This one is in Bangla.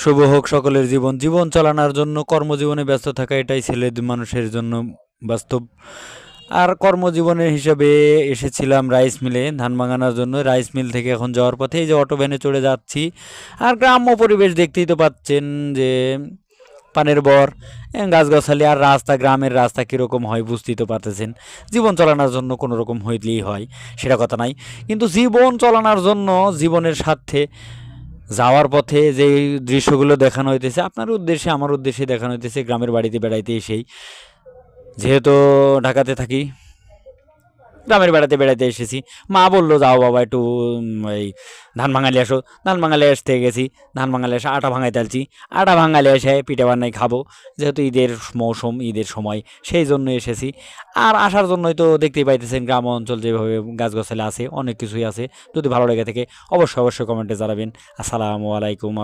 শুভ হোক সকলের জীবন। জীবন চালানোর জন্য কর্মজীবনে ব্যস্ত থাকা এটাই ছেলে মানুষের জন্য বাস্তব। আর কর্মজীবনের হিসাবে এসেছিলাম রাইস মিলে ধান ভাঙানোর জন্য। রাইস মিল থেকে এখন যাওয়ার পথে এই যে অটো ভ্যানে চড়ে যাচ্ছি। আর গ্রাম্য পরিবেশ দেখতেই তো পাচ্ছেন যে পানের বর, গাছগাছালি আর রাস্তা, গ্রামের রাস্তা কীরকম হয় বুঝতেই তো পারতেছেন। জীবন চালানোর জন্য কোনো রকম হইলেই হয়, সেটা কথা নাই। কিন্তু জীবন চালানোর জন্য জীবনের স্বার্থে যাওয়ার পথে যে দৃশ্যগুলো দেখানো হইতেছে আপনার উদ্দেশ্যে, আমার উদ্দেশ্যে দেখানো হইতেছে গ্রামের বাড়িতে বেড়াইতে এসেই। যেহেতু ঢাকাতে থাকি, গ্রামের বেড়াতে বেড়াতে এসেছি। মা বললো যাও বাবা একটু এই ধান ভাঙালে আসো। ধান ভাঙালে আসতে গেছি। ধান ভাঙালে এসে আটা ভাঙাইতে আলছি। আটা ভাঙালে এসে পিঠে বানাই খাবো, যেহেতু ঈদের মৌসুম, ঈদের সময়, সেই জন্য এসেছি। আর আসার জন্যই তো দেখতেই পাইতেছেন গ্রাম অঞ্চল যেভাবে গাছগাছালি আছে, অনেক কিছুই আছে। যদি ভালো লেগে থাকে অবশ্যই অবশ্যই কমেন্টে জানাবেন। আসসালামু আলাইকুম।